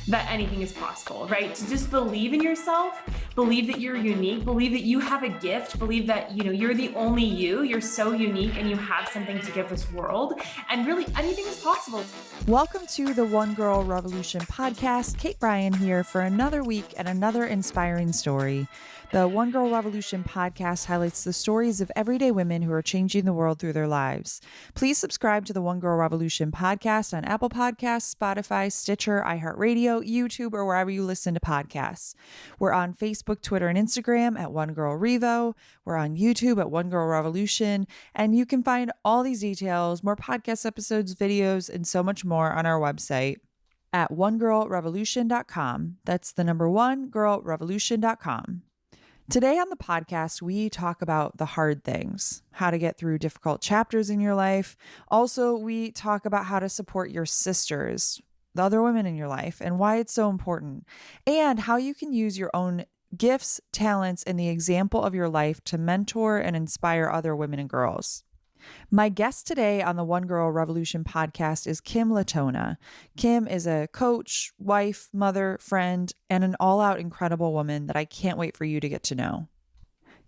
that anything is possible, right? To just believe in yourself, believe that you're unique, believe that you have a gift, believe that, you're the only you're so unique and you have something to give this world, and really anything is possible. Welcome to the One Girl Revolution podcast. Kate Bryan here for another week and another inspiring story. The One Girl Revolution podcast highlights the stories of everyday women who are changing the world through their lives. Please subscribe to the One Girl Revolution podcast on Apple Podcasts, Spotify, Stitcher, iHeartRadio, YouTube, or wherever you listen to podcasts. We're on Facebook, Twitter, and Instagram at One Girl Revo. We're on YouTube at One Girl Revolution. And you can find all these details, more podcast episodes, videos, and so much more on our website at onegirlrevolution.com. That's the number onegirlrevolution.com. Today on the podcast, we talk about the hard things, how to get through difficult chapters in your life. Also, we talk about how to support your sisters, the other women in your life, and why it's so important, and how you can use your own gifts, talents, and the example of your life to mentor and inspire other women and girls. My guest today on the One Girl Revolution podcast is Kim Letona. Kim is a coach, wife, mother, friend, and an all-out incredible woman that I can't wait for you to get to know.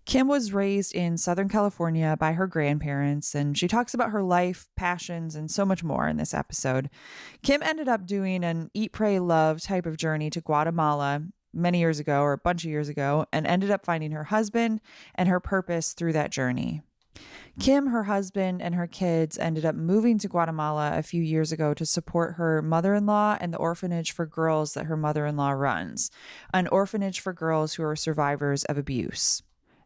Kim was raised in Southern California by her grandparents, and she talks about her life, passions, and so much more in this episode. Kim ended up doing an eat, pray, love type of journey to Guatemala many years ago, or a bunch of years ago, and ended up finding her husband and her purpose through that journey. Kim, her husband, and her kids ended up moving to Guatemala a few years ago to support her mother-in-law and the orphanage for girls that her mother-in-law runs, an orphanage for girls who are survivors of abuse.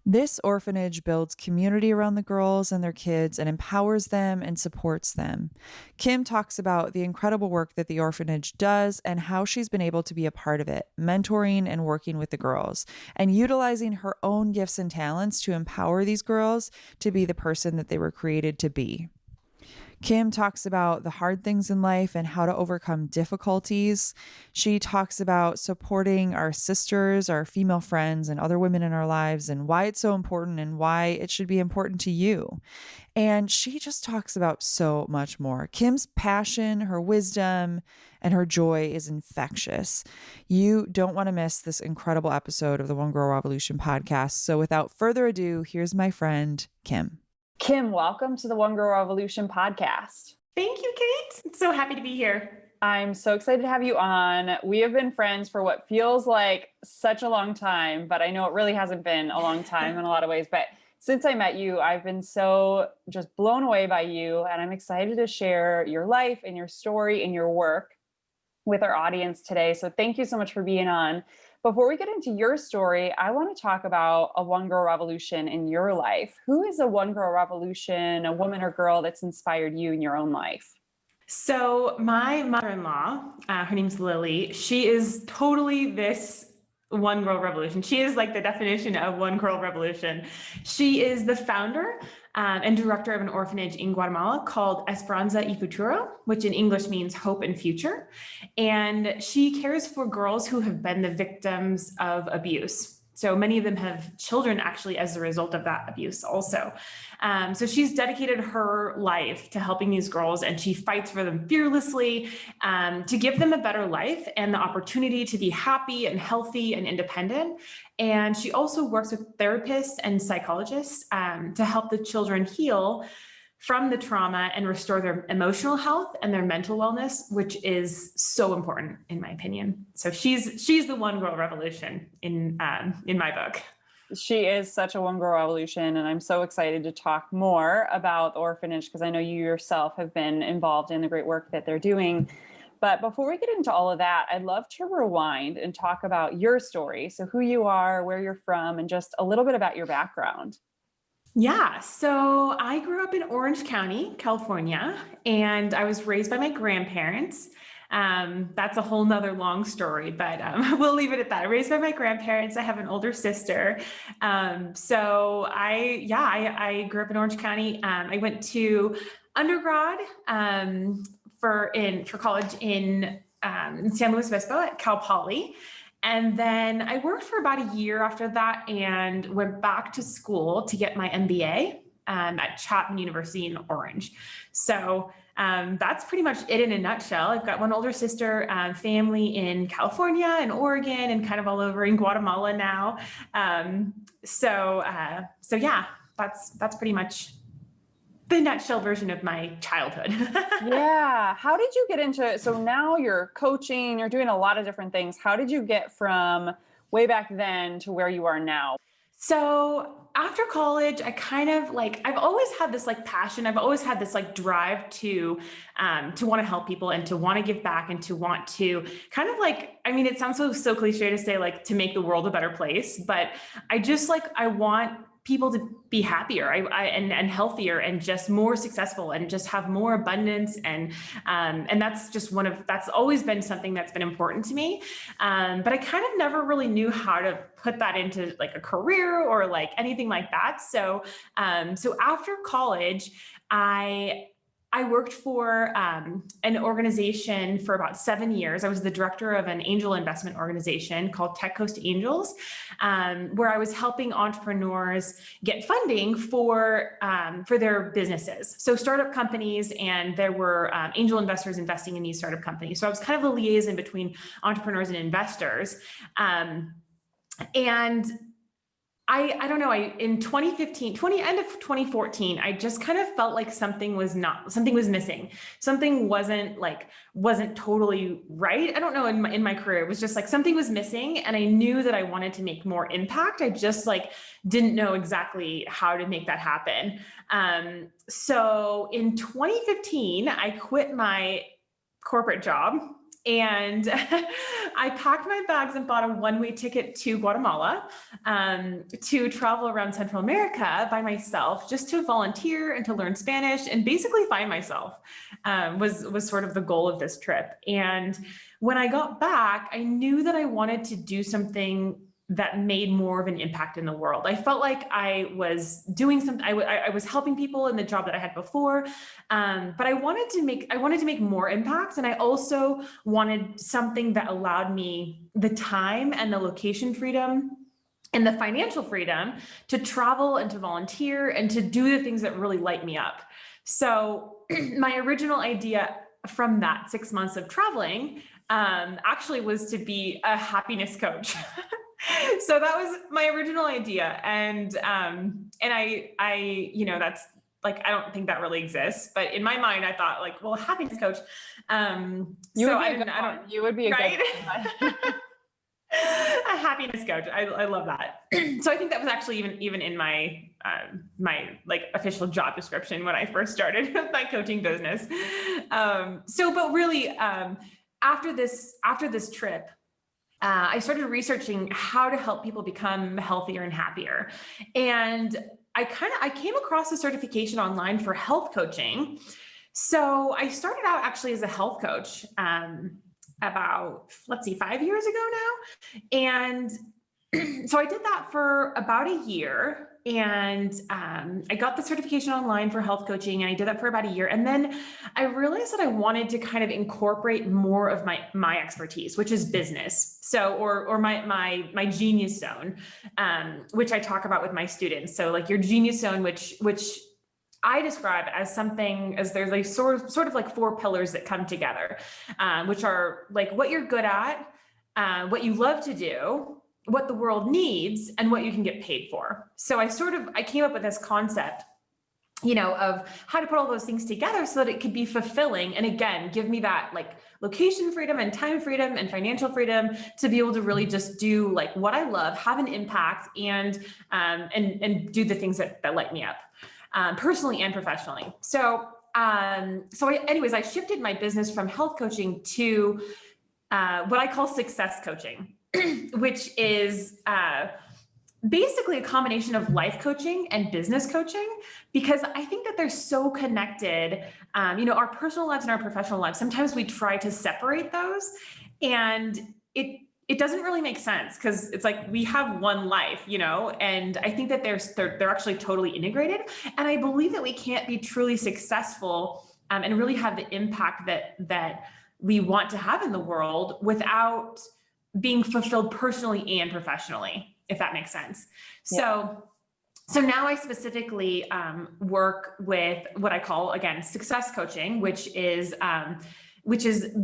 This orphanage builds community around the girls and their kids and empowers them and supports them. Kim talks about the incredible work that the orphanage does and how she's been able to be a part of it, mentoring and working with the girls, and utilizing her own gifts and talents to empower these girls to be the person that they were created to be. Kim talks about the hard things in life and how to overcome difficulties. She talks about supporting our sisters, our female friends, and other women in our lives, and why it's so important and why it should be important to you. And she just talks about so much more. Kim's passion, her wisdom, and her joy is infectious. You don't want to miss this incredible episode of the One Girl Revolution podcast. So without further ado, here's my friend, Kim. Kim, welcome to the One Girl Revolution podcast. Thank you, Kate. I'm so happy to be here. I'm so excited to have you on. We have been friends for what feels like such a long time, but I know it really hasn't been a long time in a lot of ways. But since I met you, I've been so just blown away by you, and I'm excited to share your life and your story and your work with our audience today. So thank you so much for being on. Before we get into your story, I want to talk about a One Girl Revolution in your life. Who is a One Girl Revolution, a woman or girl that's inspired you in your own life? So my mother-in-law, her name's Lily. She is totally this One Girl Revolution. She is like the definition of One Girl Revolution. She is the founder and director of an orphanage in Guatemala called Esperanza y Futuro, which in English means hope and future. And she cares for girls who have been the victims of abuse. So many of them have children actually as a result of that abuse also. So she's dedicated her life to helping these girls, and she fights for them fearlessly to give them a better life and the opportunity to be happy and healthy and independent. And she also works with therapists and psychologists to help the children heal from the trauma and restore their emotional health and their mental wellness, which is so important in my opinion. So she's the One Girl Revolution in my book. She is such a One Girl Revolution, and I'm so excited to talk more about the orphanage because I know you yourself have been involved in the great work that they're doing. But before we get into all of that, I'd love to rewind and talk about your story. So who you are, where you're from, and just a little bit about your background. Yeah, so I grew up in Orange County, California, and I was raised by my grandparents. That's a whole nother long story, but we'll leave it at that. I raised by my grandparents. I have an older sister. So I grew up in Orange County. I went to undergrad for college in San Luis Obispo at Cal Poly. And then I worked for about a year after that and went back to school to get my MBA at Chapman University in Orange. So that's pretty much it in a nutshell. I've got one older sister, family in California and Oregon and kind of all over in Guatemala now. So yeah, that's pretty much the nutshell version of my childhood. Yeah. How did you get into it? So now you're coaching, you're doing a lot of different things. How did you get from way back then to where you are now? So after college, I kind of like, I've always had this like passion. I've always had this like drive to want to help people and to want to give back and to want to kind of like, I mean, it sounds so cliche to say like to make the world a better place, but I just like, I want people to be happier and healthier and just more successful and just have more abundance. And that's just that's always been something that's been important to me. But I kind of never really knew how to put that into like a career or like anything like that. So after college, I worked for an organization for about 7 years. I was the director of an angel investment organization called Tech Coast Angels, where I was helping entrepreneurs get funding for their businesses. So startup companies, and there were angel investors investing in these startup companies. So I was kind of the liaison between entrepreneurs and investors. And I don't know, in 2015, end of 2014, I just kind of felt like something was missing. Something wasn't totally right. I don't know, in my career, it was just like something was missing, and I knew that I wanted to make more impact. I just like didn't know exactly how to make that happen. So in 2015, I quit my corporate job. And I packed my bags and bought a one-way ticket to Guatemala to travel around Central America by myself, just to volunteer and to learn Spanish and basically find myself, was sort of the goal of this trip. And when I got back, I knew that I wanted to do something that made more of an impact in the world. I felt like I was doing something, I was helping people in the job that I had before, but I wanted to make more impact. And I also wanted something that allowed me the time and the location freedom and the financial freedom to travel and to volunteer and to do the things that really light me up. So my original idea from that 6 months of traveling actually was to be a happiness coach. So that was my original idea. And I, you know, that's like, I don't think that really exists, but in my mind, I thought like, well, happiness coach. You would be a right? good one. A happiness coach. I love that. So I think that was actually even in my my like official job description when I first started my coaching business. But really, after this trip, I started researching how to help people become healthier and happier. And I came across a certification online for health coaching. So I started out actually as a health coach about, 5 years ago now. And so I did that for about a year. And I got the certification online for health coaching, and I did that for about a year. And then I realized that I wanted to kind of incorporate more of my expertise, which is business. So, or my genius zone, which I talk about with my students. So like your genius zone, which I describe as something as there's like sort of like 4 pillars that come together, which are like what you're good at, what you love to do, what the world needs, and what you can get paid for. So I came up with this concept, you know, of how to put all those things together so that it could be fulfilling. And again, give me that like location freedom and time freedom and financial freedom to be able to really just do like what I love, have an impact, and do the things that light me up, personally and professionally. So I shifted my business from health coaching to what I call success coaching, which is basically a combination of life coaching and business coaching, because I think that they're so connected. You know, our personal lives and our professional lives, sometimes we try to separate those, and it doesn't really make sense, because it's like we have one life, you know, and I think that they're actually totally integrated. And I believe that we can't be truly successful and really have the impact that we want to have in the world without being fulfilled personally and professionally, if that makes sense. Yeah. So now I specifically work with what I call, again, success coaching, which is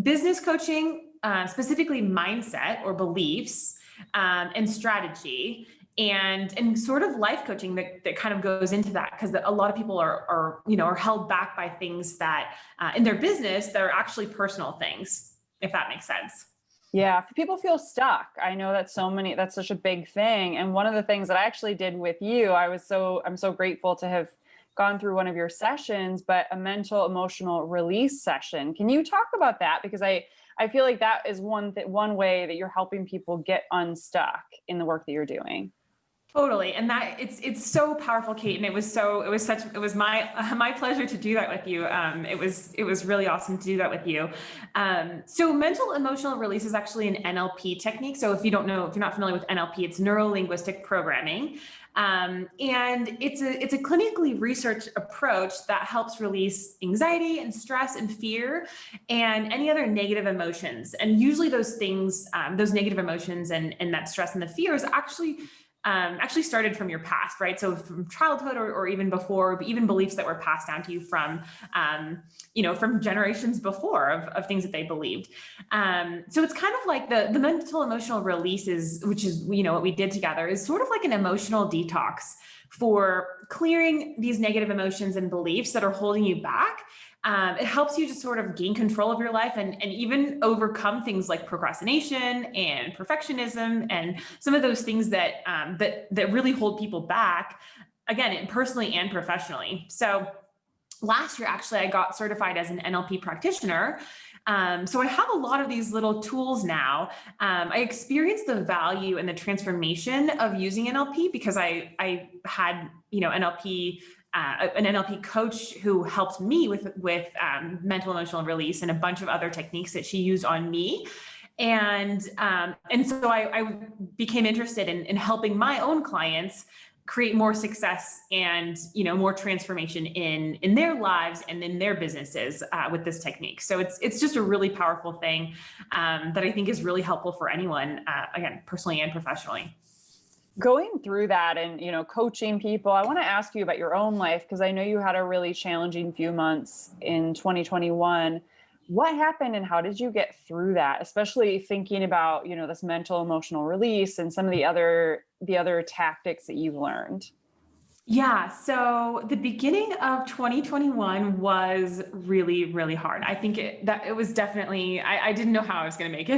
business coaching, specifically mindset or beliefs, and strategy, and sort of life coaching that kind of goes into that, because a lot of people are held back by things that in their business that are actually personal things, if that makes sense. Yeah, people feel stuck. I know that's such a big thing. And one of the things that I actually did with you, I'm so grateful to have gone through one of your sessions, but a mental emotional release session. Can you talk about that? Because I feel like that is one way that you're helping people get unstuck in the work that you're doing. Totally. And that it's so powerful, Kate. And it was my pleasure to do that with you. It was really awesome to do that with you. So mental emotional release is actually an NLP technique. So if you're not familiar with NLP, it's Neuro-Linguistic Programming. And it's a clinically researched approach that helps release anxiety and stress and fear and any other negative emotions. And usually those things, those negative emotions and that stress and the fear is actually started from your past, right? So from childhood or even before, even beliefs that were passed down to you from generations before of things that they believed. So it's kind of like the mental emotional releases, which is, what we did together, is sort of like an emotional detox for clearing these negative emotions and beliefs that are holding you back. It helps you to sort of gain control of your life and even overcome things like procrastination and perfectionism and some of those things that really hold people back, again, personally and professionally. So last year, actually, I got certified as an NLP practitioner. So I have a lot of these little tools now. I experienced the value and the transformation of using NLP because I had, an NLP coach who helped me with mental emotional release and a bunch of other techniques that she used on me. And so I became interested in helping my own clients create more success and, more transformation in their lives and in their businesses with this technique. So it's just a really powerful thing that I think is really helpful for anyone, again, personally and professionally. Going through that and, coaching people, I want to ask you about your own life, because I know you had a really challenging few months in 2021. What happened and how did you get through that? Especially thinking about, this mental emotional release and some of the other tactics that you've learned. Yeah, so the beginning of 2021 was really, really hard. I think it was definitely, I didn't know how I was going to make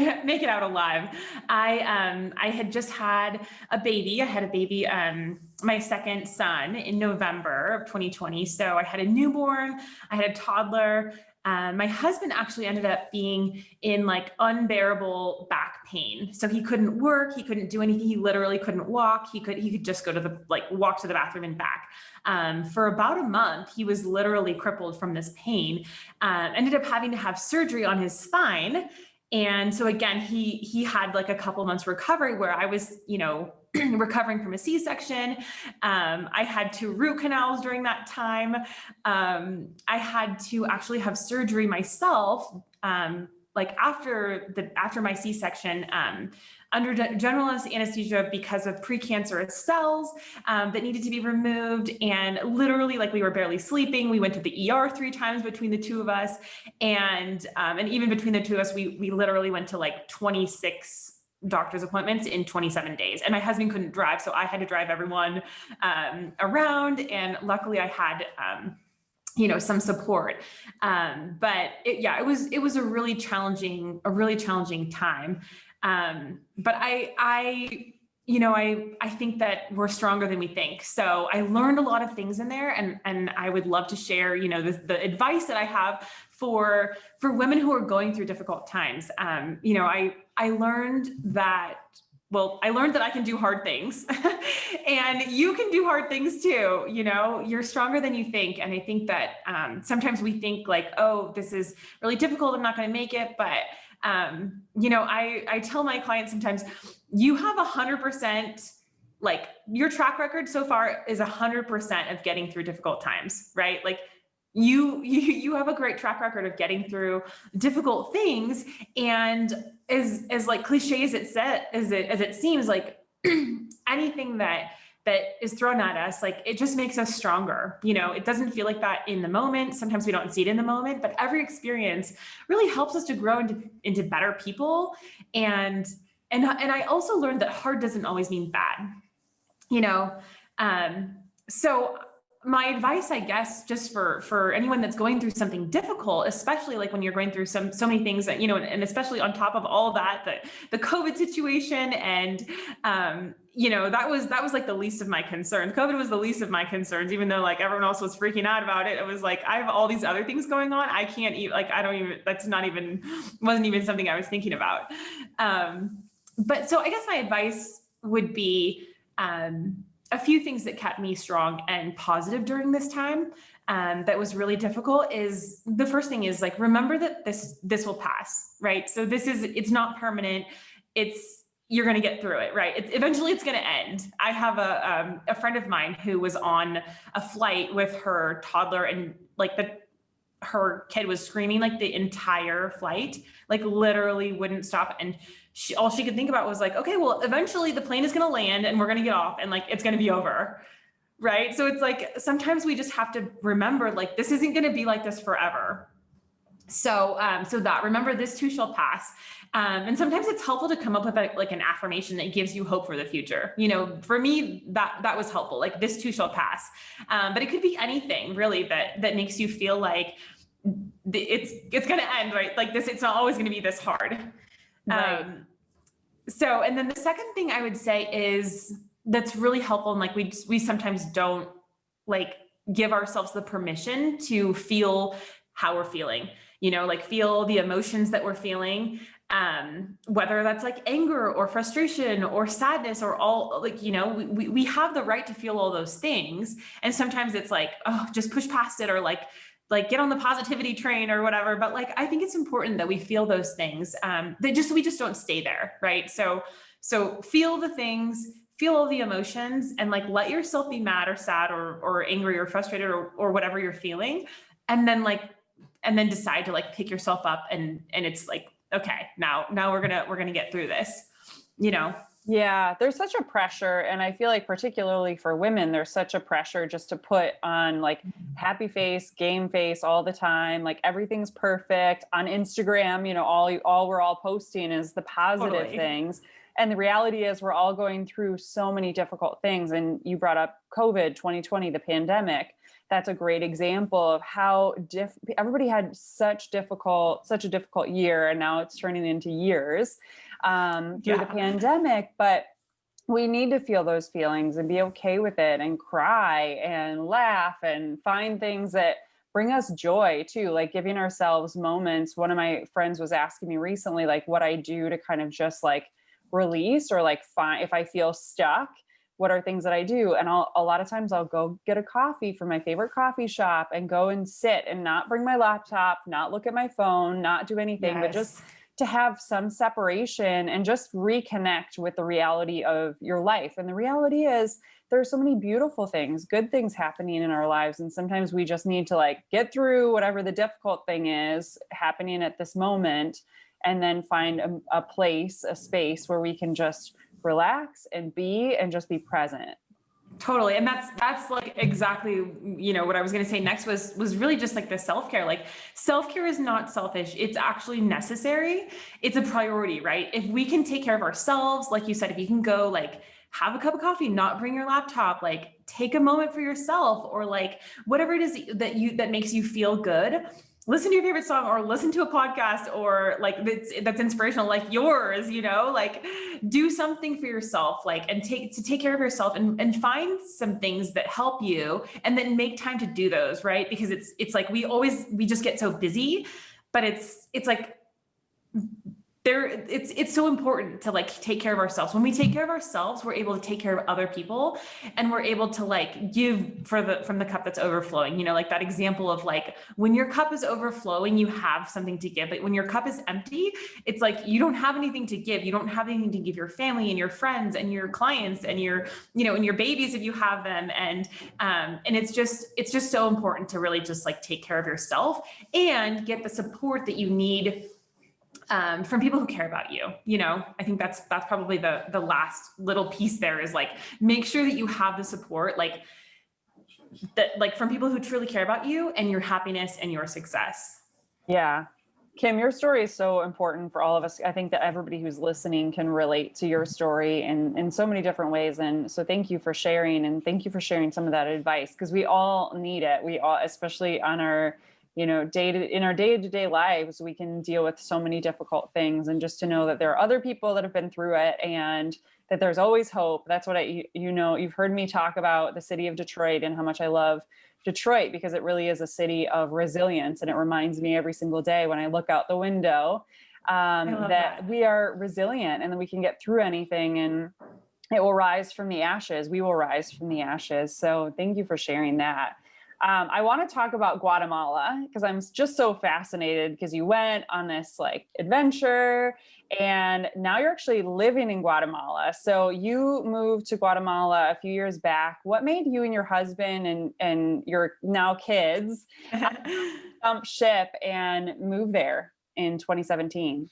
it out alive. I had just had a baby. I had a baby, my second son, in November of 2020. So I had a newborn, I had a toddler. My husband actually ended up being in like unbearable back pain. So he couldn't work, he couldn't do anything. He literally couldn't walk. He could just go to walk to the bathroom and back. For about a month, he was literally crippled from this pain. Ended up having to have surgery on his spine. And so again, he had like a couple months recovery where I was, recovering from a C-section. I had 2 root canals during that time. I had to actually have surgery myself, after my C-section, under general anesthesia because of precancerous cells that needed to be removed. And literally, we were barely sleeping. We went to the ER 3 times between the two of us. And even between the two of us, we literally went to 26 doctor's appointments in 27 days. And my husband couldn't drive, so I had to drive everyone around. And luckily I had some support. But it was a really challenging time. But I think that we're stronger than we think. So I learned a lot of things in there, and I would love to share, the advice that I have for women who are going through difficult times. I learned that I can do hard things and you can do hard things too. You're stronger than you think. And I think that sometimes we think oh, this is really difficult, I'm not going to make it. But I tell my clients sometimes, you have 100%, your track record so far is 100% of getting through difficult times, right? You have a great track record of getting through difficult things. And as cliche as it seems, anything that that is thrown at us, like it just makes us stronger. You know, it doesn't feel like that in the moment. Sometimes we don't see it in the moment, but every experience really helps us to grow into better people. And I also learned that hard doesn't always mean bad, you know? So my advice, I guess, just for anyone that's going through something difficult, especially like when you're going through so many things that, you know, and especially on top of all that, the COVID situation, and you know, that was like the least of my concerns. COVID was the least of my concerns, even though like everyone else was freaking out about it. It was like, I have all these other things going on. I can't even, like, wasn't even something I was thinking about. But so I guess my advice would be, a few things that kept me strong and positive during this time, that was really difficult, is the first thing is like, remember that this will pass, right? So it's not permanent. You're going to get through it, right? Eventually it's going to end. I have a friend of mine who was on a flight with her toddler, and like her kid was screaming like the entire flight, like literally wouldn't stop. And all she could think about was like, okay, well, eventually the plane is going to land and we're going to get off and like, it's going to be over. Right. So it's like, sometimes we just have to remember, like, this isn't going to be like this forever. So that remember, this too shall pass. And sometimes it's helpful to come up with like an affirmation that gives you hope for the future. You know, for me, that was helpful. Like, this too shall pass. But it could be anything really that makes you feel like it's going to end, right? Like this, it's not always going to be this hard. Right. So, and then the second thing I would say is that's really helpful. And like, we sometimes don't like give ourselves the permission to feel how we're feeling, you know, like feel the emotions that we're feeling, whether that's like anger or frustration or sadness or all, like, you know, we have the right to feel all those things. And sometimes it's like, oh, just push past it, or like get on the positivity train or whatever. But like, I think it's important that we feel those things, that we just don't stay there. Right. So feel the things, feel all the emotions, and like, let yourself be mad or sad or angry or frustrated or whatever you're feeling. And then decide to like pick yourself up and it's like, okay, now we're gonna get through this, you know? Yeah, there's such a pressure. And I feel like particularly for women, there's such a pressure just to put on like happy face, game face all the time. Like everything's perfect on Instagram, you know, all we're all posting is the positive things. And the reality is we're all going through so many difficult things. And you brought up COVID, 2020, the pandemic. That's a great example of how everybody had such a difficult year, and now it's turning into years through the pandemic. But we need to feel those feelings and be okay with it, and cry and laugh and find things that bring us joy too, like giving ourselves moments. One of my friends was asking me recently, like what I do to kind of just like release, or like find, if I feel stuck, what are things that I do? And a lot of times I'll go get a coffee from my favorite coffee shop and go and sit and not bring my laptop, not look at my phone, not do anything, but just to have some separation and just reconnect with the reality of your life. And the reality is there's so many beautiful things, good things happening in our lives. And sometimes we just need to like get through whatever the difficult thing is happening at this moment, and then find a place, a space where we can just relax and just be present. Totally. And that's like exactly, you know, what I was going to say next was really just like the self-care. Like self-care is not selfish. It's actually necessary. It's a priority, right? If we can take care of ourselves, like you said, if you can go like have a cup of coffee, not bring your laptop, like take a moment for yourself, or like whatever it is that makes you feel good. Listen to your favorite song, or listen to a podcast, or like that's inspirational, like yours, you know, like do something for yourself, like, and take care of yourself, and find some things that help you, and then make time to do those, right? Because it's like, we just get so busy, but it's like, it's so important to like take care of ourselves. When we take care of ourselves, we're able to take care of other people, and we're able to like give from the cup that's overflowing, you know, like that example of like, when your cup is overflowing, you have something to give. But when your cup is empty, it's like, you don't have anything to give. You don't have anything to give your family and your friends and your clients and your, you know, and your babies, if you have them. And it's just so important to really just like take care of yourself and get the support that you need from people who care about you. You know, I think that's probably the last little piece there is like, make sure that you have the support, like that, like from people who truly care about you and your happiness and your success. Yeah. Kim, your story is so important for all of us. I think that everybody who's listening can relate to your story in so many different ways. And so thank you for sharing, and thank you for sharing some of that advice, because we all need it. We all, especially on our, in our day-to-day lives, we can deal with so many difficult things, and just to know that there are other people that have been through it and that there's always hope. That's what you've heard me talk about the city of Detroit and how much I love Detroit, because it really is a city of resilience. And it reminds me every single day when I look out the window that we are resilient and that we can get through anything, and it will rise from the ashes. We will rise from the ashes. So thank you for sharing that. I want to talk about Guatemala, because I'm just so fascinated, because you went on this like adventure and now you're actually living in Guatemala. So you moved to Guatemala a few years back. What made you and your husband and your now kids jump ship and move there in 2017?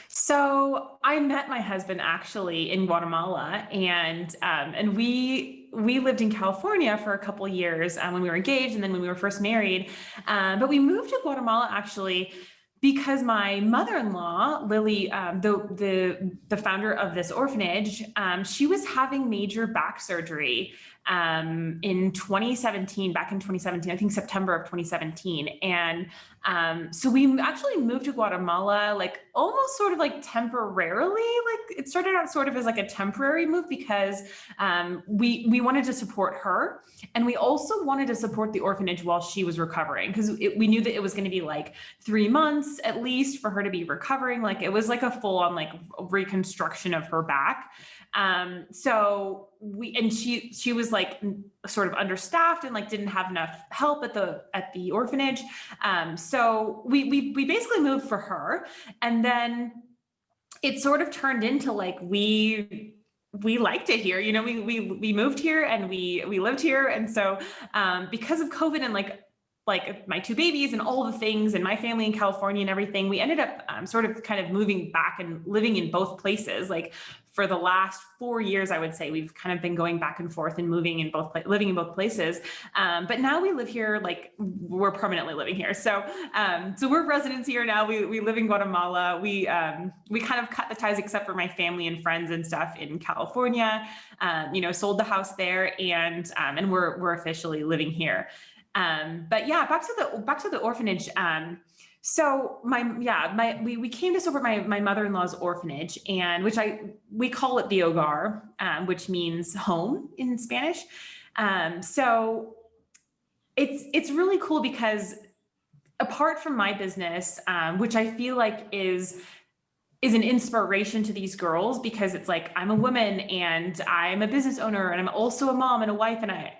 So I met my husband actually in Guatemala, and we lived in California for a couple years when we were engaged, and then when we were first married. But we moved to Guatemala actually because my mother-in-law, Lily, the founder of this orphanage, she was having major back surgery in 2017, back in 2017, I think September of 2017. And so we actually moved to Guatemala, like almost sort of like temporarily, like it started out sort of as like a temporary move because we wanted to support her. And we also wanted to support the orphanage while she was recovering, because we knew that it was going to be like 3 months at least for her to be recovering. Like it was like a full on like reconstruction of her back. So she was like sort of understaffed and like didn't have enough help at the orphanage. So we basically moved for her, and then it sort of turned into like, we liked it here. You know, we moved here and we lived here. And so, because of COVID and like my 2 babies and all the things and my family in California and everything, we ended up sort of kind of moving back and living in both places. Like for the last 4 years, I would say we've kind of been going back and forth and living in both places. But now we live here, like we're permanently living here. So we're residents here now. We live in Guatemala. We kind of cut the ties except for my family and friends and stuff in California. Sold the house there, and we're officially living here. But yeah, back to the orphanage. So we came to support my mother-in-law's orphanage, and we call it the hogar, which means home in Spanish. So it's really cool because apart from my business, which I feel like is an inspiration to these girls, because it's like, I'm a woman and I'm a business owner and I'm also a mom and a wife. And I'm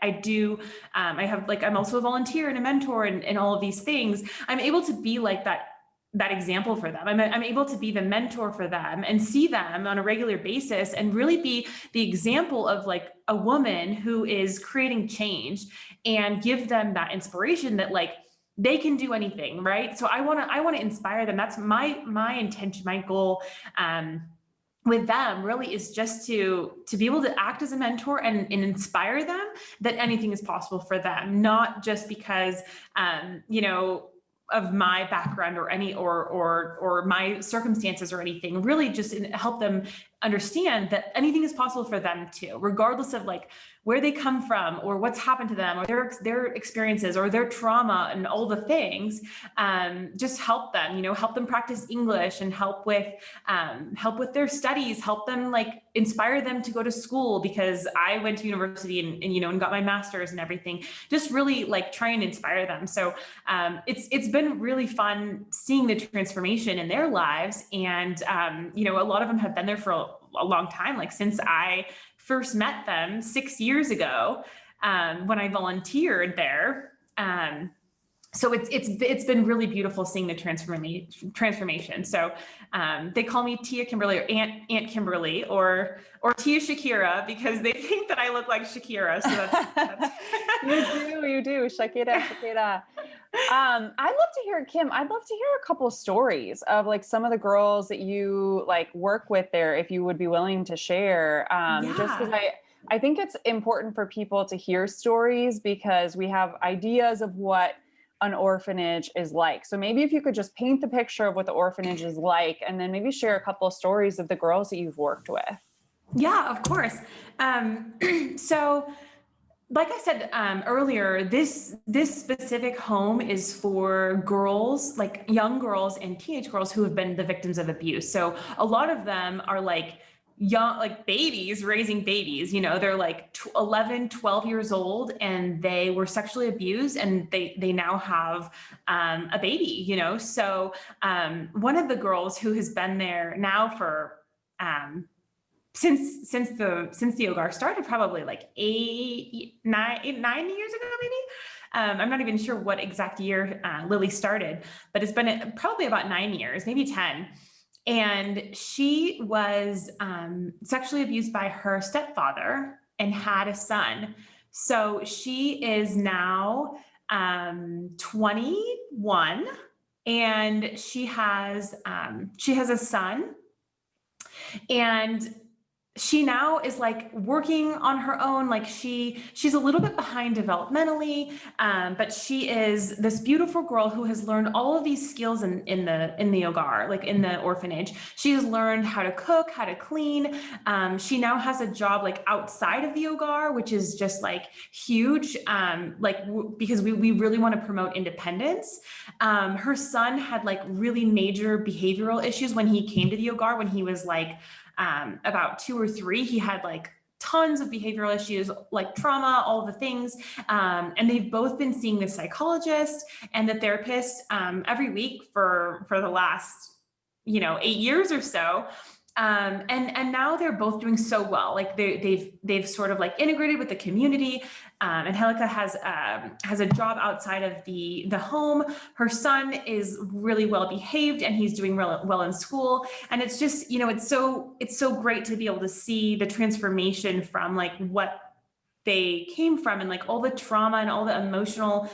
also a volunteer and a mentor and all of these things. I'm able to be like that example for them. I'm able to be the mentor for them and see them on a regular basis and really be the example of like a woman who is creating change, and give them that inspiration that like, they can do anything, right? So I want to inspire them. That's my intention, my goal with them really is just to be able to act as a mentor and inspire them that anything is possible for them, not just because of my background or my circumstances or anything. Really just help them understand that anything is possible for them too, regardless of like where they come from or what's happened to them or their experiences or their trauma and all the things. Just help them, help them practice English and help with their studies, help them like inspire them to go to school, because I went to university and got my master's and everything, just really like try and inspire them. So it's been really fun seeing the transformation in their lives. And a lot of them have been there for a long time, like since I first met them 6 years ago when I volunteered there. so it's been really beautiful seeing the transformation. So they call me Tia Kimberly, or Aunt Kimberly, or Tia Shakira, because they think that I look like Shakira. So that's You do, Shakira. I'd love to hear, Kim, I'd love to hear a couple of stories of like some of the girls that you like work with there, if you would be willing to share. Just because I think it's important for people to hear stories, because we have ideas of what an orphanage is like. So maybe if you could just paint the picture of what the orphanage is like, and then maybe share a couple of stories of the girls that you've worked with. Yeah, of course. So like I said earlier, this specific home is for girls, like young girls and teenage girls who have been the victims of abuse. So a lot of them are like young, like babies raising babies, they're like 11, 12 years old, and they were sexually abused, and they now have a baby, So one of the girls who has been there now for since the OGAR started, probably like 9 years ago, maybe. I'm not even sure what exact year Lily started, but it's been probably about 9 years, maybe 10. And she was sexually abused by her stepfather and had a son. So she is now 21, and she has a son, and she now is like working on her own. Like she's a little bit behind developmentally, but she is this beautiful girl who has learned all of these skills in the OGAR, like in the orphanage. She has learned how to cook, how to clean. She now has a job like outside of the OGAR, which is just like huge, because we really want to promote independence. Her son had like really major behavioral issues when he came to the OGAR. When he was like about 2 or 3, he had like tons of behavioral issues, like trauma, all the things. And they've both been seeing the psychologist and the therapist every week for the last, 8 years or so. And now they're both doing so well. Like they've sort of like integrated with the community. And Angelica has a job outside of the home. Her son is really well behaved, and he's doing well in school. And it's just, it's so great to be able to see the transformation from like what they came from, and like all the trauma and all the emotional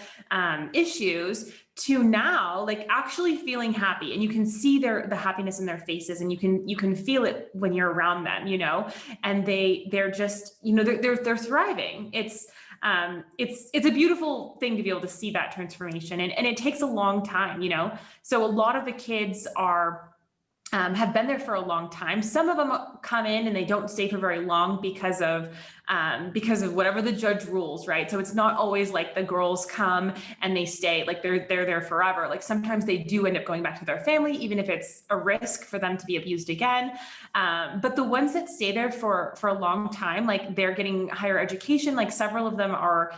issues, to now like actually feeling happy. And you can see the happiness in their faces, and you can feel it when you're around them, and they're just, they're thriving. It's a beautiful thing to be able to see that transformation, and it takes a long time, So a lot of the kids have been there for a long time. Some of them come in and they don't stay for very long because of whatever the judge rules, right? So it's not always like the girls come and they stay, like they're there forever. Like sometimes they do end up going back to their family, even if it's a risk for them to be abused again. But the ones that stay there for a long time, like they're getting higher education. Like several of them are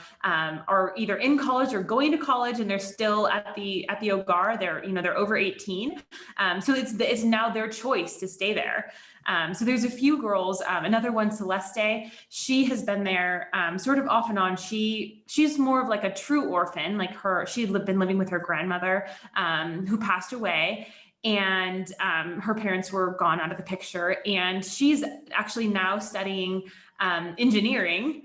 either in college or going to college, and they're still at the OGAR. They're over 18. So it's now their choice to stay there. So there's a few girls, another one, Celeste, she has been there sort of off and on. She's more of like a true orphan. Like she'd been living with her grandmother who passed away, and her parents were gone out of the picture. And she's actually now studying engineering,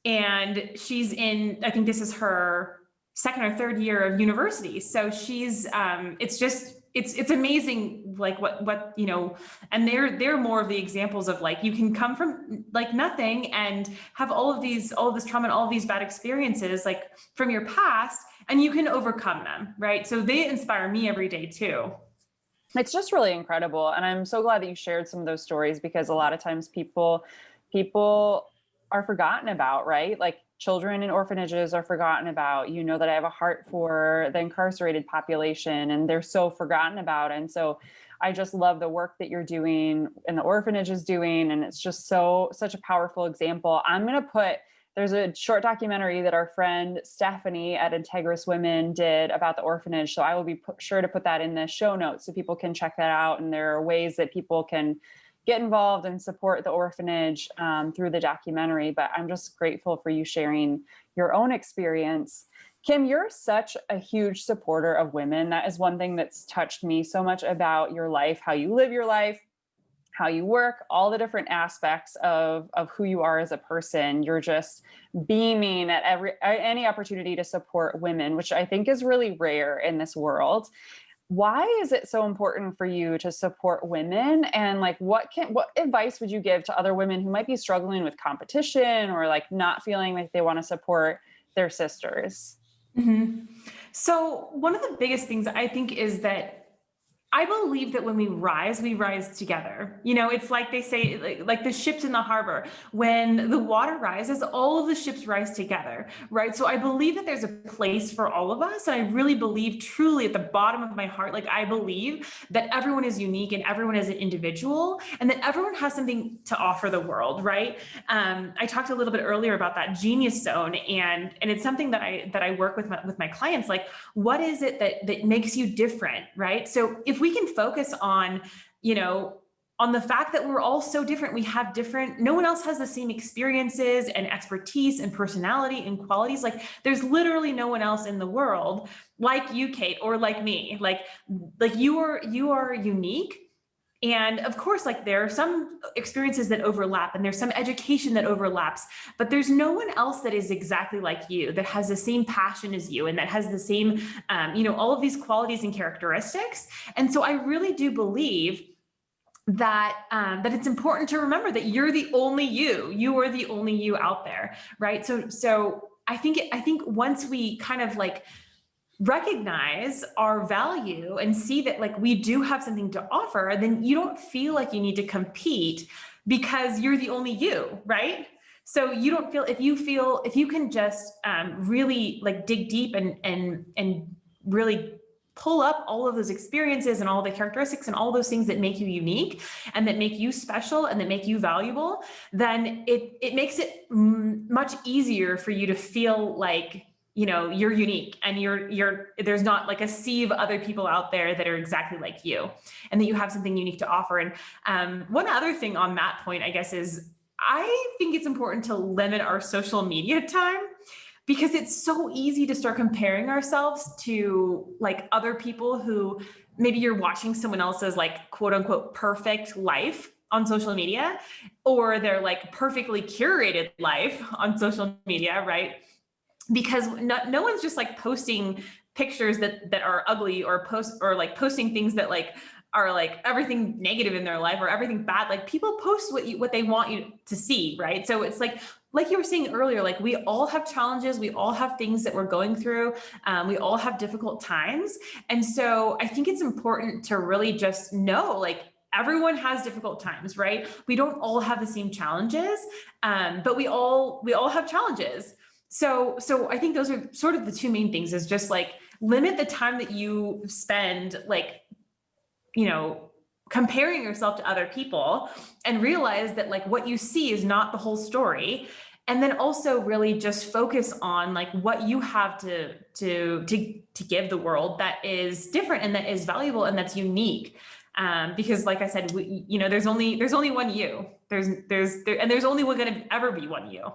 and she's I think this is her second or third year of university. So she's, it's amazing, like what, and they're more of the examples of like, you can come from like nothing and have all of this trauma and all of these bad experiences, like from your past, and you can overcome them. Right. So they inspire me every day too. It's just really incredible. And I'm so glad that you shared some of those stories, because a lot of times people are forgotten about, right? Like children in orphanages are forgotten about. That I have a heart for the incarcerated population, and they're so forgotten about. And so I just love the work that you're doing and the orphanage is doing. And it's just such a powerful example. There's a short documentary that our friend Stephanie at Integris Women did about the orphanage. So I will be sure to put that in the show notes so people can check that out. And there are ways that people can get involved and support the orphanage through the documentary. But I'm just grateful for you sharing your own experience. Kim, you're such a huge supporter of women. That is one thing that's touched me so much about your life, how you live your life, how you work, all the different aspects of who you are as a person. You're just beaming at any opportunity to support women, which I think is really rare in this world. Why is it so important for you to support women? And like, what advice would you give to other women who might be struggling with competition or like not feeling like they want to support their sisters? Mm-hmm. So one of the biggest things I think is that I believe that when we rise together. You know, it's like they say, like the ships in the harbor, when the water rises, all of the ships rise together, right? So I believe that there's a place for all of us. And I really believe truly at the bottom of my heart, like I believe that everyone is unique and everyone is an individual and that everyone has something to offer the world, right? I talked a little bit earlier about that genius zone, and it's something that I work with my clients. Like, what is it that makes you different, right? So if we can focus on, on the fact that we're all so different, we have different, no one else has the same experiences and expertise and personality and qualities. Like there's literally no one else in the world like you, Kate, or like me. Like you are unique. And of course, like there are some experiences that overlap and there's some education that overlaps, but there's no one else that is exactly like you, that has the same passion as you, and that has the same, all of these qualities and characteristics. And so I really do believe that it's important to remember that you're the only you. You are the only you out there, right? So I think once we kind of like recognize our value and see that like we do have something to offer, then you don't feel like you need to compete because you're the only you, right? So you don't feel, if you can just really like dig deep and really pull up all of those experiences and all the characteristics and all those things that make you unique and that make you special and that make you valuable, then it makes it much easier for you to feel like, you're unique and there's not like a sea of other people out there that are exactly like you, and that you have something unique to offer. And one other thing on that point, I guess, is I think it's important to limit our social media time, because it's so easy to start comparing ourselves to like other people who maybe you're watching someone else's like quote unquote perfect life on social media, or their like perfectly curated life on social media, right? Because no one's just like posting pictures that are ugly, or posting things that like are like everything negative in their life or everything bad. Like people post what they want you to see, right? So it's like you were saying earlier, like we all have challenges, we all have things that we're going through, we all have difficult times. And so I think it's important to really just know, like, everyone has difficult times, right? We don't all have the same challenges, but we all have challenges. So I think those are sort of the two main things, is just like limit the time that you spend, like, comparing yourself to other people, and realize that like what you see is not the whole story. And then also really just focus on like what you have to give the world that is different and that is valuable and that's unique. Because like I said, there's only one you. There's only going to ever be one you.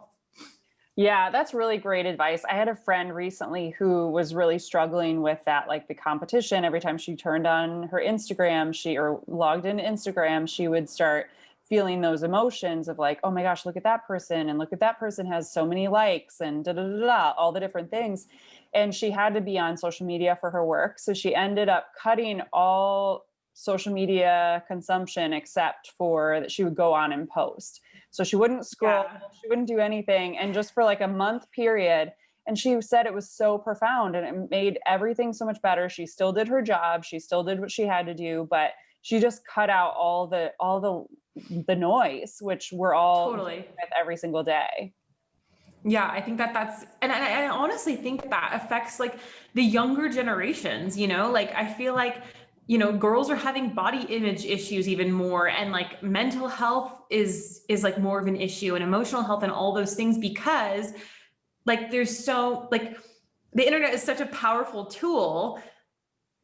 Yeah, that's really great advice. I had a friend recently who was really struggling with that, like the competition. Every time she turned on her Instagram, or logged into Instagram, she would start feeling those emotions of like, oh my gosh, look at that person. And look at that person has so many likes and all the different things. And she had to be on social media for her work. So she ended up cutting all social media consumption except for that she would go on and post. So she wouldn't scroll, she wouldn't do anything. And just for like a month period. And she said it was so profound and it made everything so much better. She still did her job. She still did what she had to do, but she just cut out all the noise, which we're all totally with every single day. Yeah, I think that's, and I honestly think that affects like the younger generations, like I feel like, girls are having body image issues even more, and like mental health is like more of an issue, and emotional health and all those things, because like there's so like the internet is such a powerful tool,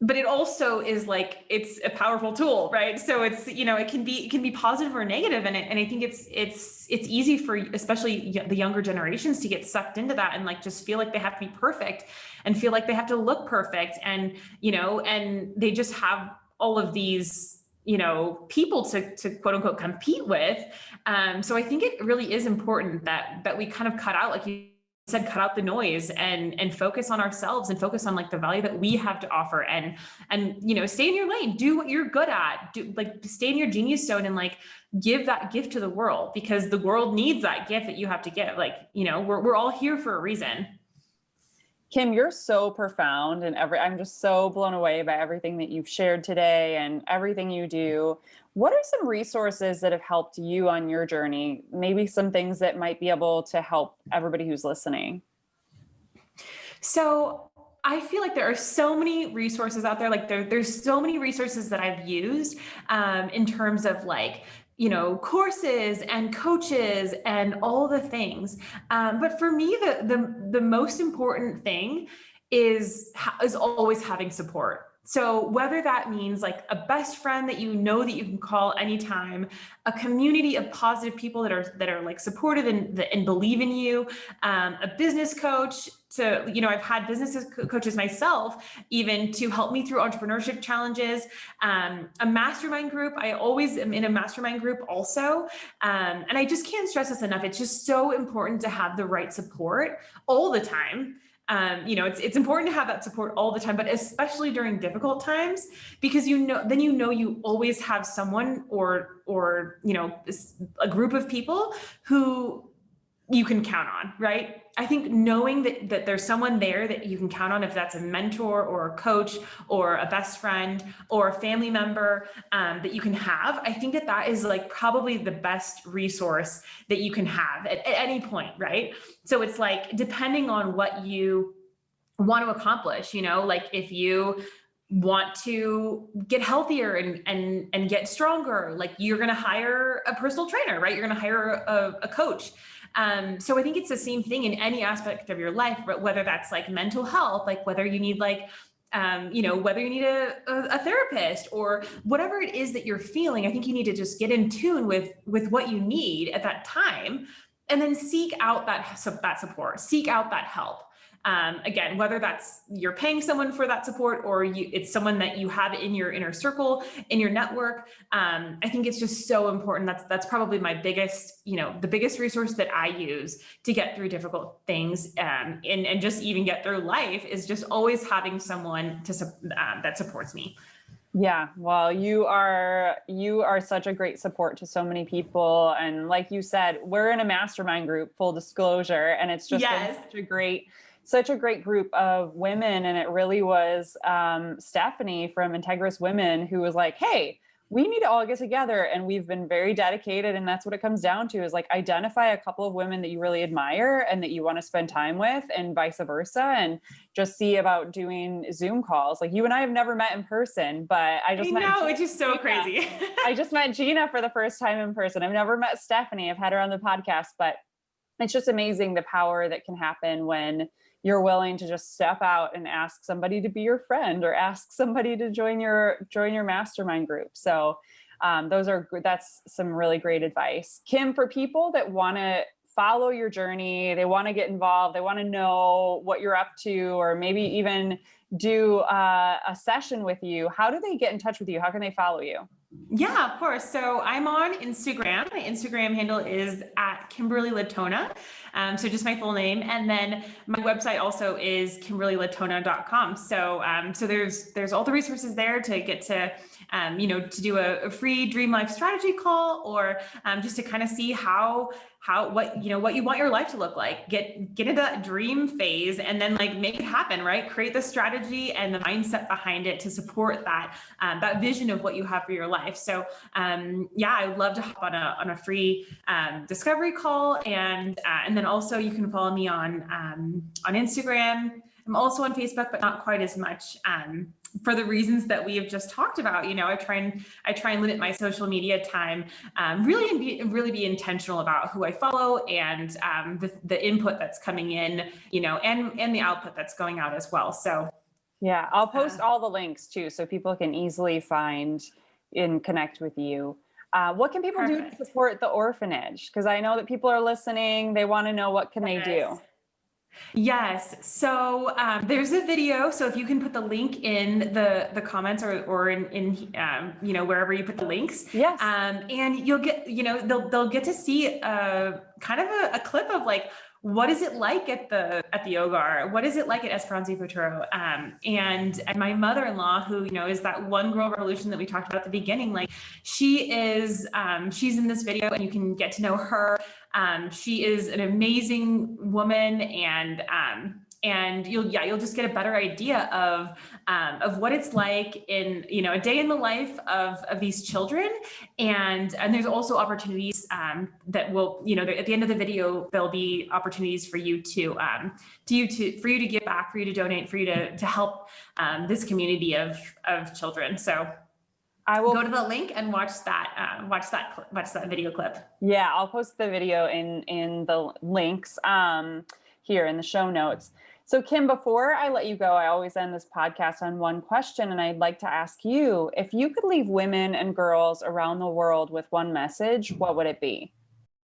but it also is like, it's a powerful tool, right? So it's, it can be positive or negative. And I think it's easy for especially the younger generations to get sucked into that and like, just feel like they have to be perfect and feel like they have to look perfect. And, and they just have all of these, people to quote unquote compete with. So I think it really is important that we kind of cut out, like you said, cut out the noise and focus on ourselves and focus on like the value that we have to offer and stay in your lane, do what you're good at, stay in your genius zone and like give that gift to the world, because the world needs that gift that you have to give. Like, we're all here for a reason. Kim, you're so profound and I'm just so blown away by everything that you've shared today and everything you do. What are some resources that have helped you on your journey? Maybe some things that might be able to help everybody who's listening. So I feel like there are so many resources out there. Like there's so many resources that I've used in terms of like, courses and coaches and all the things. But for me, the most important thing is always having support. So whether that means like a best friend that that you can call anytime, a community of positive people that are like supportive and believe in you, a business coach I've had coaches myself, even to help me through entrepreneurship challenges, a mastermind group. I always am in a mastermind group also. And I just can't stress this enough. It's just so important to have the right support all the time. It's important to have that support all the time, but especially during difficult times, because then you always have someone or a group of people who you can count on, right? I think knowing that there's someone there that you can count on, if that's a mentor or a coach or a best friend or a family member that you can have, I think that is like probably the best resource that you can have at any point, right? So it's like, depending on what you want to accomplish, like if you want to get healthier and get stronger, like you're going to hire a personal trainer, right? You're going to hire a coach. So I think it's the same thing in any aspect of your life, but whether that's like mental health, like whether you need like, whether you need a therapist or whatever it is that you're feeling, I think you need to just get in tune with what you need at that time, and then seek out that support, seek out that help. Again, whether that's you're paying someone for that support or it's someone that you have in your inner circle, in your network. I think it's just so important. That's probably my biggest, the biggest resource that I use to get through difficult things and just even get through life is just always having someone that supports me. Yeah, well, you are such a great support to so many people. And like you said, we're in a mastermind group, full disclosure, and it's just been such a great group of women. And it really was Stephanie from Integris Women who was like, hey, we need to all get together. And we've been very dedicated. And that's what it comes down to, is like, identify a couple of women that you really admire and that you want to spend time with, and vice versa. And just see about doing Zoom calls. Like, you and I have never met in person, but I just met Gina. It's just so crazy. I just met Gina for the first time in person. I've never met Stephanie. I've had her on the podcast, but it's just amazing the power that can happen when you're willing to just step out and ask somebody to be your friend or ask somebody to join your mastermind group. So that's some really great advice. Kim, for people that want to follow your journey, they want to get involved, they want to know what you're up to, or maybe even do a session with you, how do they get in touch with you? How can they follow you? Yeah, of course. So I'm on Instagram. My Instagram handle is at Kimberly Letona. So just my full name. And then my website also is KimberlyLetona.com. So there's all the resources there to get to, to do a free Dream Life strategy call, or just to kind of see what you want your life to look like. Get into that dream phase and then like make it happen, right? Create the strategy and the mindset behind it to support that vision of what you have for your life. So I would love to hop on a free discovery call, and then also you can follow me on Instagram. I'm also on Facebook, but not quite as much. For the reasons that we have just talked about, I try and limit my social media time, really be intentional about who I follow and the input that's coming in, and the output that's going out as well. So Yeah, I'll post all the links too, so people can easily find and connect with you. What can people do to Perfect. support the orphanage? Because I know that people are listening. They want to know, what can they do? Yes. So there's a video. So if you can put the link in the comments or in wherever you put the links. Yes. And you'll get, they'll get to see kind of a clip of like, what is it like at the Ogar? What is it like at Esperanza y Futuro? And my mother-in-law, who is that one girl revolution that we talked about at the beginning, like she's in this video, and you can get to know her. She is an amazing woman, and you'll just get a better idea of what it's like in a day in the life of these children, and there's also opportunities that will at the end of the video there'll be opportunities for you to give back, for you to donate, for you to help this community of children. So I will go to the link and watch that video clip. Yeah, I'll post the video in the links here in the show notes. So Kim, before I let you go, I always end this podcast on one question, and I'd like to ask you, if you could leave women and girls around the world with one message, what would it be?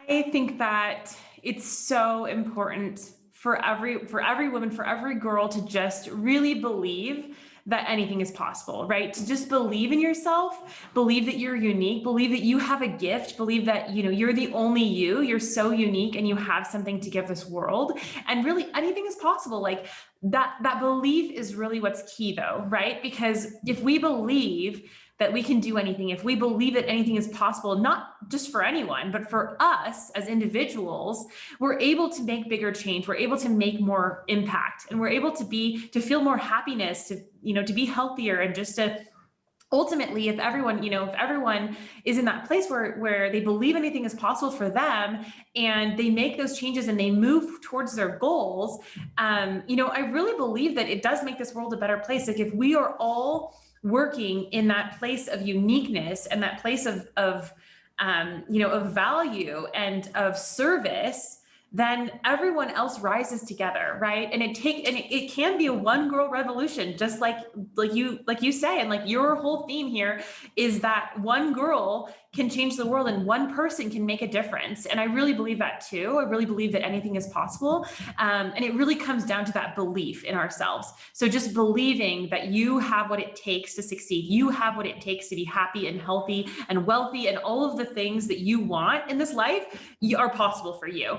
I think that it's so important for every woman, for every girl, to just really believe that anything is possible, right? To just believe in yourself, believe that you're unique, believe that you have a gift, believe that, you're the only you're so unique and you have something to give this world, and really anything is possible. Like that belief is really what's key though, right? Because if we believe that we can do anything, if we believe that anything is possible, not just for anyone, but for us as individuals, we're able to make bigger change. We're able to make more impact, and we're able to feel more happiness, to be healthier, and just to ultimately, if everyone is in that place where they believe anything is possible for them, and they make those changes and they move towards their goals, I really believe that it does make this world a better place. Like if we are all working in that place of uniqueness and that place of value and of service, then everyone else rises together, right? And it can be a one girl revolution, just like you say, and like your whole theme here is that one girl can change the world and one person can make a difference. And I really believe that too. I really believe that anything is possible. And it really comes down to that belief in ourselves. So just believing that you have what it takes to succeed. You have what it takes to be happy and healthy and wealthy, and all of the things that you want in this life are possible for you.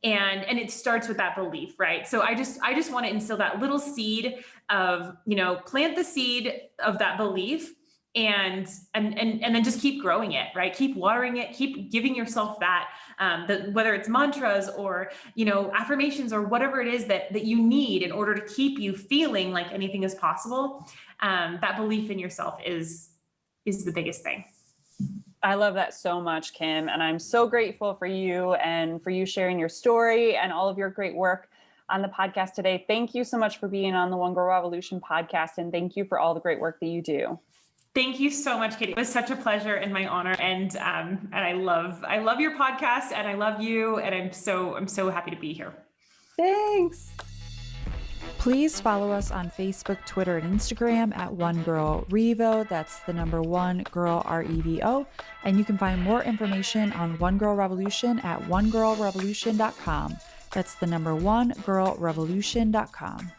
And it starts with that belief, right? So I just want to instill that little seed of, plant the seed of that belief, and then just keep growing it, right? Keep watering it, keep giving yourself that, whether it's mantras or, affirmations or whatever it is that you need in order to keep you feeling like anything is possible. That belief in yourself is the biggest thing. I love that so much, Kim. And I'm so grateful for you and for you sharing your story and all of your great work on the podcast today. Thank you so much for being on the One Girl Revolution podcast. And thank you for all the great work that you do. Thank you so much, Katie. It was such a pleasure and my honor. And I love your podcast, and I love you. And I'm so happy to be here. Thanks. Please follow us on Facebook, Twitter, and Instagram at One Girl Revo. That's the number one girl REVO. And you can find more information on One Girl Revolution at onegirlrevolution.com. That's the number one girlrevolution.com.